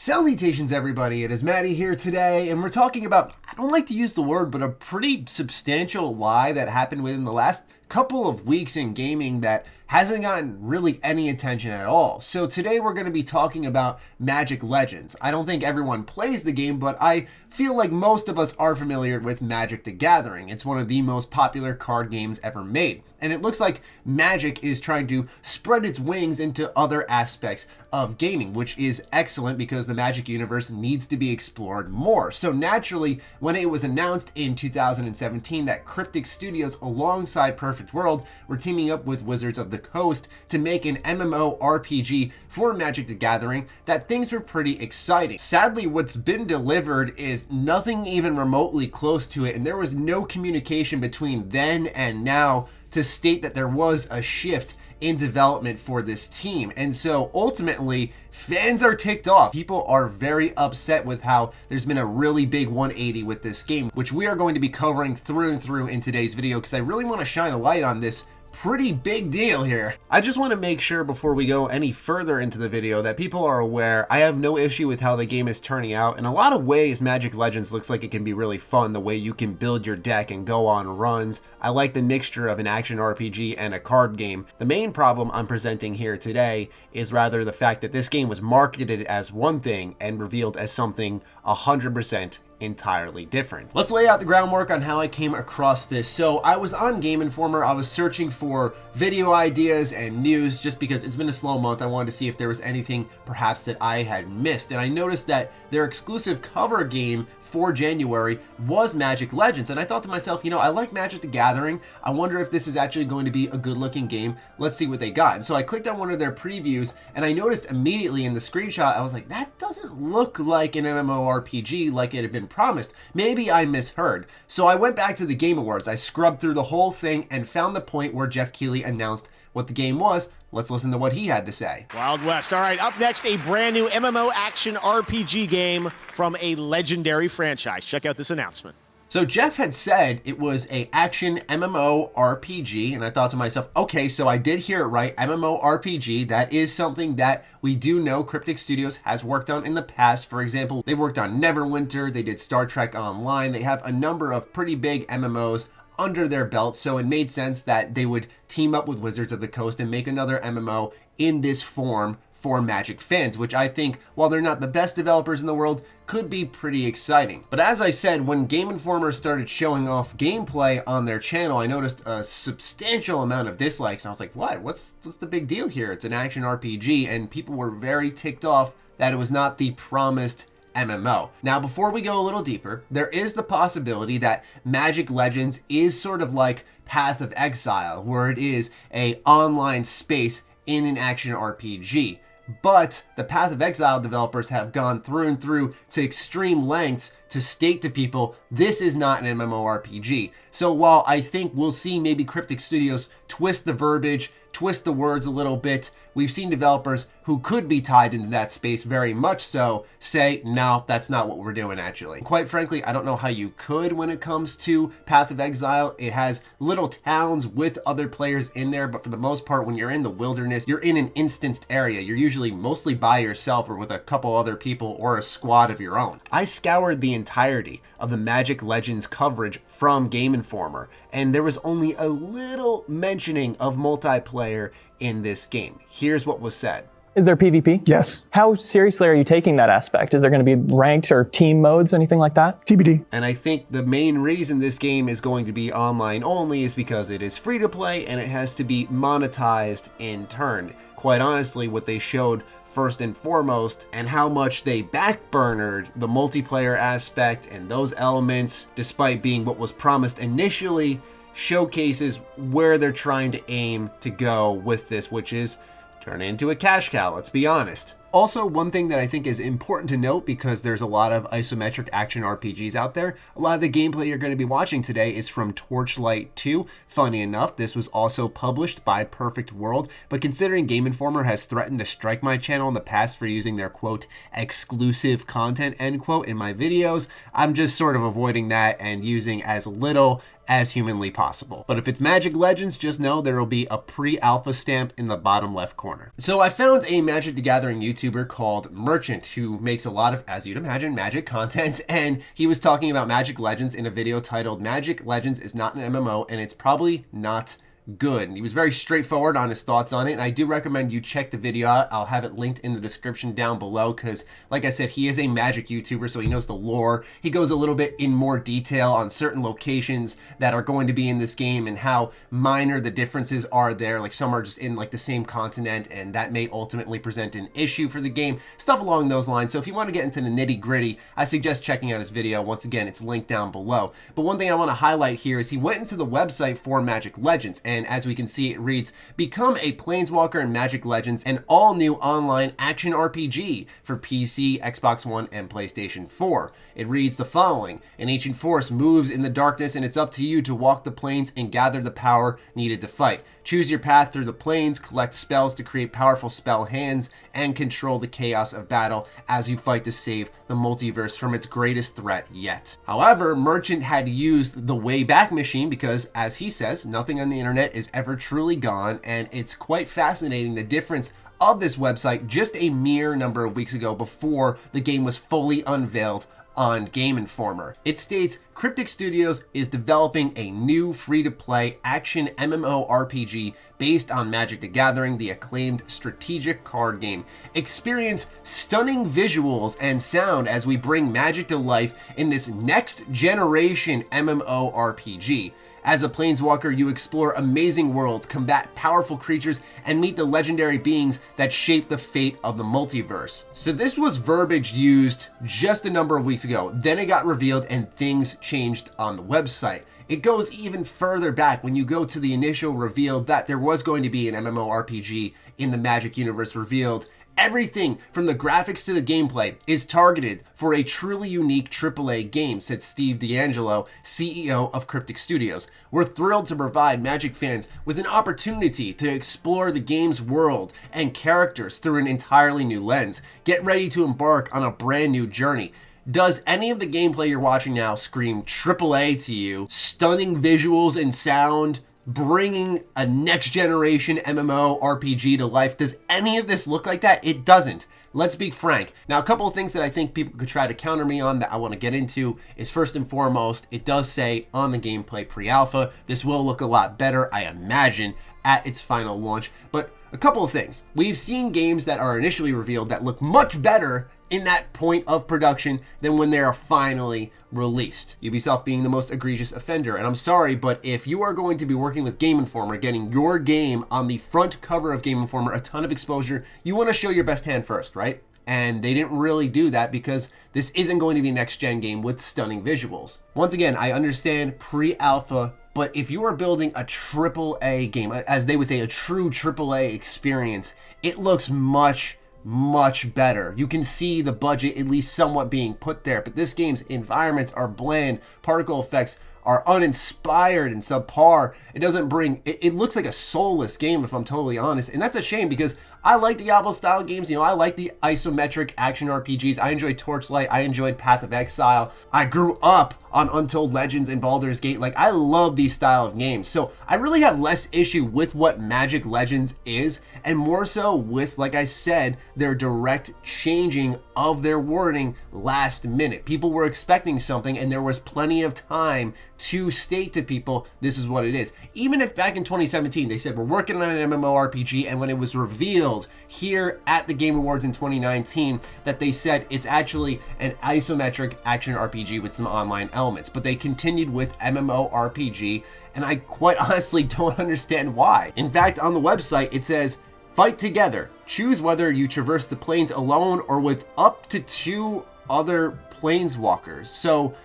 Salutations everybody, it is Matty here today, and we're talking about, I don't like to use the word, but a pretty substantial lie that happened within the last couple of weeks in gaming that hasn't gotten really any attention at all. So today we're going to be talking about Magic Legends. I don't think everyone plays the game, but I feel like most of us are familiar with Magic the Gathering. It's one of the most popular card games ever made. And it looks like Magic is trying to spread its wings into other aspects of gaming, which is excellent because the Magic universe needs to be explored more. So naturally, when it was announced in 2017 that Cryptic Studios alongside Perfect World were teaming up with Wizards of the Coast to make an MMORPG for Magic the Gathering, that things were pretty exciting. Sadly, what's been delivered is nothing even remotely close to it, and there was no communication between then and now to state that there was a shift in development for this team. And so ultimately, fans are ticked off. People are very upset with how there's been a really big 180 with this game, which we are going to be covering through and through in today's video because I really want to shine a light on this pretty big deal here. I just want to make sure before we go any further into the video that people are aware I have no issue with how the game is turning out. In a lot of ways, Magic Legends looks like it can be really fun, the way you can build your deck and go on runs. I like the mixture of an action RPG and a card game. The main problem I'm presenting here today is rather the fact that this game was marketed as one thing and revealed as something 100% entirely different. Let's lay out the groundwork on how I came across this. So I was on Game Informer. I was searching for video ideas and news just because it's been a slow month. I wanted to see if there was anything perhaps that I had missed. And I noticed that their exclusive cover game for January was Magic Legends. And I thought to myself, you know, I like Magic the Gathering. I wonder if this is actually going to be a good looking game. Let's see what they got. And so I clicked on one of their previews and I noticed immediately in the screenshot, I was like, that doesn't look like an MMORPG like it had been promised. Maybe I misheard. So I went back to the Game Awards. I scrubbed through the whole thing and found the point where Jeff Keighley announced what the game was. Let's listen to what he had to say. Wild West. All right, up next, a brand new MMO action RPG game from a legendary franchise. Check out this announcement. So Jeff had said it was a action MMORPG, and I thought to myself, okay, so I did hear it right, MMORPG. That is something that we do know Cryptic Studios has worked on in the past. For example, they've worked on Neverwinter, they did Star Trek Online, they have a number of pretty big MMOs under their belt, so it made sense that they would team up with Wizards of the Coast and make another MMO in this form for Magic fans, which I think, while they're not the best developers in the world, could be pretty exciting. But as I said, when Game Informer started showing off gameplay on their channel, I noticed a substantial amount of dislikes, and I was like, what? What's the big deal here? It's an action RPG, and people were very ticked off that it was not the promised MMO. Now, before we go a little deeper, there is the possibility that Magic Legends is sort of like Path of Exile, where it is an online space in an action RPG. But the Path of Exile developers have gone through and through to extreme lengths to state to people, this is not an MMORPG. So while I think we'll see maybe Cryptic Studios twist the verbiage, twist the words a little bit, we've seen developers who could be tied into that space very much so say, no, that's not what we're doing actually. Quite frankly, I don't know how you could when it comes to Path of Exile. It has little towns with other players in there, but for the most part, when you're in the wilderness, you're in an instanced area. You're usually mostly by yourself or with a couple other people or a squad of your own. I scoured the entirety of the Magic Legends coverage from Game Informer, and there was only a little mentioning of multiplayer in this game. Here's what was said. Is there PvP? Yes. How seriously are you taking that aspect? Is there going to be ranked or team modes, anything like that? TBD. And I think the main reason this game is going to be online only is because it is free to play and it has to be monetized in turn. Quite honestly, what they showed first and foremost, and how much they backburnered the multiplayer aspect and those elements, despite being what was promised initially, showcases where they're trying to aim to go with this, which is turn it into a cash cow, let's be honest. Also, one thing that I think is important to note, because there's a lot of isometric action RPGs out there, a lot of the gameplay you're going to be watching today is from Torchlight 2. Funny enough, this was also published by Perfect World, but considering Game Informer has threatened to strike my channel in the past for using their, quote, exclusive content, end quote, in my videos, I'm just sort of avoiding that and using as little as humanly possible. But if it's Magic Legends, just know there will be a pre-alpha stamp in the bottom left corner. So I found a Magic the Gathering YouTube YouTuber called Merchant, who makes a lot of, as you'd imagine, Magic content, and he was talking about Magic Legends in a video titled Magic Legends is not an MMO and it's probably not good. And he was very straightforward on his thoughts on it, and I do recommend you check the video out. I'll have it linked in the description down below because, like I said, he is a Magic YouTuber, so he knows the lore. He goes a little bit in more detail on certain locations that are going to be in this game and how minor the differences are there. Like some are just in like the same continent, and that may ultimately present an issue for the game. Stuff along those lines. So if you want to get into the nitty gritty, I suggest checking out his video. Once again, it's linked down below. But one thing I want to highlight here is he went into the website for Magic Legends, and as we can see, it reads, "Become a Planeswalker in Magic Legends, an all-new online action RPG for PC, Xbox One, and PlayStation 4. It reads the following: an ancient force moves in the darkness, and it's up to you to walk the plains and gather the power needed to fight. Choose your path through the plains, collect spells to create powerful spell hands, and control the chaos of battle as you fight to save the multiverse from its greatest threat yet." However, Merchant had used the Wayback Machine because, as he says, nothing on the internet is ever truly gone, and it's quite fascinating the difference of this website just a mere number of weeks ago before the game was fully unveiled on Game Informer. It states, "Cryptic Studios is developing a new free-to-play action MMORPG based on Magic the Gathering, the acclaimed strategic card game. Experience stunning visuals and sound as we bring Magic to life in this next-generation MMORPG. As a Planeswalker, you explore amazing worlds, combat powerful creatures, and meet the legendary beings that shape the fate of the multiverse." So this was verbiage used just a number of weeks ago. Then it got revealed and things changed on the website. It goes even further back when you go to the initial reveal that there was going to be an MMORPG in the Magic universe revealed. Everything from the graphics to the gameplay is targeted for a truly unique AAA game, said Steve D'Angelo, CEO of Cryptic Studios. "We're thrilled to provide Magic fans with an opportunity to explore the game's world and characters through an entirely new lens. Get ready to embark on a brand new journey." Does any of the gameplay you're watching now scream AAA to you? Stunning visuals and sound, bringing a next generation MMORPG to life. Does any of this look like that? It doesn't. Let's be frank. Now, a couple of things that I think people could try to counter me on that I want to get into is, first and foremost, it does say on the gameplay pre-alpha, this will look a lot better, I imagine, at its final launch. But a couple of things. We've seen games that are initially revealed that look much better in that point of production than when they are finally released. Ubisoft being the most egregious offender. And I'm sorry, but if you are going to be working with Game Informer, getting your game on the front cover of Game Informer, a ton of exposure, you want to show your best hand first, right? And they didn't really do that because this isn't going to be a next-gen game with stunning visuals. Once again, I understand pre-alpha, but if you are building a AAA game, as they would say, a true AAA experience, it looks much better. You can see the budget at least somewhat being put there, but this game's environments are bland, particle effects are uninspired and subpar. It doesn't bring, it looks like a soulless game if I'm totally honest, and that's a shame because I like Diablo style games, you know, I like the isometric action RPGs, I enjoyed Torchlight, I enjoyed Path of Exile, I grew up on Untold Legends and Baldur's Gate, like I love these style of games, so I really have less issue with what Magic Legends is, and more so with, like I said, their direct changing of their wording last minute. People were expecting something and there was plenty of time to state to people, this is what it is. Even if back in 2017 they said we're working on an MMORPG, and when it was revealed here at the Game Awards in 2019 that they said it's actually an isometric action RPG with some online elements, but they continued with MMORPG, and I quite honestly don't understand why. In fact, on the website it says, "Fight together. Choose whether you traverse the plains alone or with up to 2 other planeswalkers." So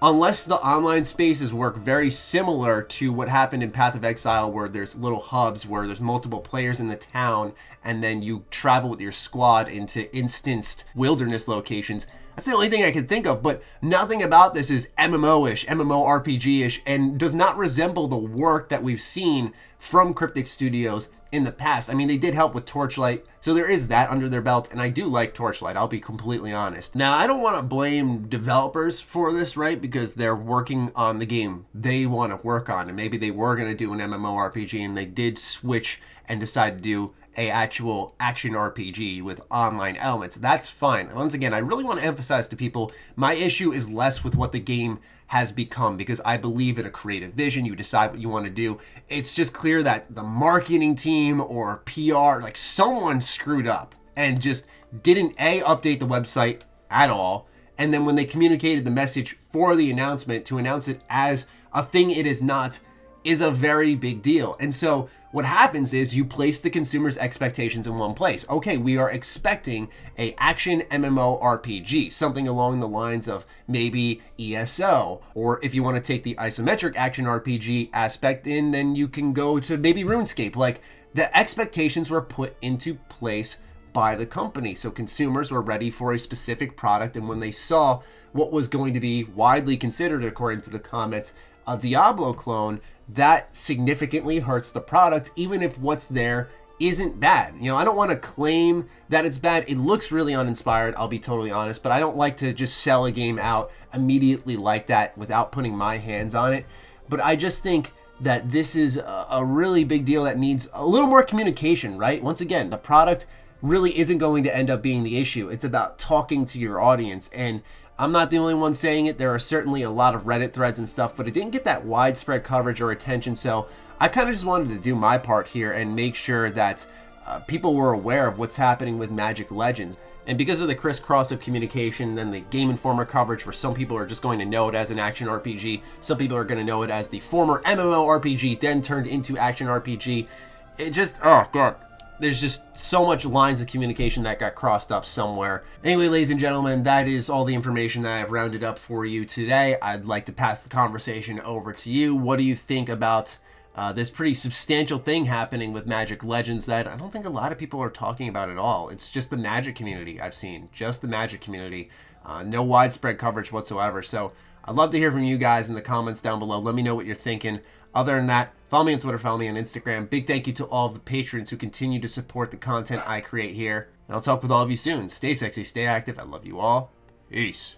unless the online spaces work very similar to what happened in Path of Exile, where there's little hubs where there's multiple players in the town and then you travel with your squad into instanced wilderness locations, that's the only thing I can think of. But nothing about this is MMO-ish, MMORPG-ish, and does not resemble the work that we've seen from Cryptic Studios in the past. I mean, they did help with Torchlight, so there is that under their belt, and I do like Torchlight, I'll be completely honest. Now, I don't want to blame developers for this, right? Because they're working on the game they want to work on, and maybe they were going to do an MMORPG, and they did switch and decide to do a actual action RPG with online elements. That's fine. Once again, I really want to emphasize to people, my issue is less with what the game has become, because I believe in a creative vision. You decide what you want to do. It's just clear that the marketing team or PR, like someone screwed up and just didn't update the website at all. And then when they communicated the message for the announcement, to announce it as a thing it is not, is a very big deal. And so what happens is you place the consumer's expectations in one place. Okay, we are expecting a action MMORPG, something along the lines of maybe ESO, or if you want to take the isometric action RPG aspect in, then you can go to maybe RuneScape. Like, the expectations were put into place by the company, so consumers were ready for a specific product, and when they saw what was going to be widely considered, according to the comments, a Diablo clone, that significantly hurts the product, even if what's there isn't bad. You know, I don't want to claim that it's bad. It looks really uninspired, I'll be totally honest, but I don't like to just sell a game out immediately like that without putting my hands on it. But I just think that this is a really big deal that needs a little more communication, right? Once again, the product really isn't going to end up being the issue. It's about talking to your audience, and I'm not the only one saying it. There are certainly a lot of Reddit threads and stuff, but it didn't get that widespread coverage or attention. So I kind of just wanted to do my part here and make sure that people were aware of what's happening with Magic Legends. And because of the crisscross of communication, then the Game Informer coverage, where some people are just going to know it as an action RPG, some people are going to know it as the former MMORPG, then turned into action RPG. It just, oh God. There's just so much lines of communication that got crossed up somewhere. Anyway, ladies and gentlemen, that is all the information that I've rounded up for you today. I'd like to pass the conversation over to you. What do you think about this pretty substantial thing happening with Magic Legends that I don't think a lot of people are talking about at all? It's just the Magic community I've seen. Just the Magic community. No widespread coverage whatsoever. So I'd love to hear from you guys in the comments down below. Let me know what you're thinking. Other than that, follow me on Twitter, follow me on Instagram. Big thank you to all of the patrons who continue to support the content I create here. And I'll talk with all of you soon. Stay sexy, stay active. I love you all. Peace.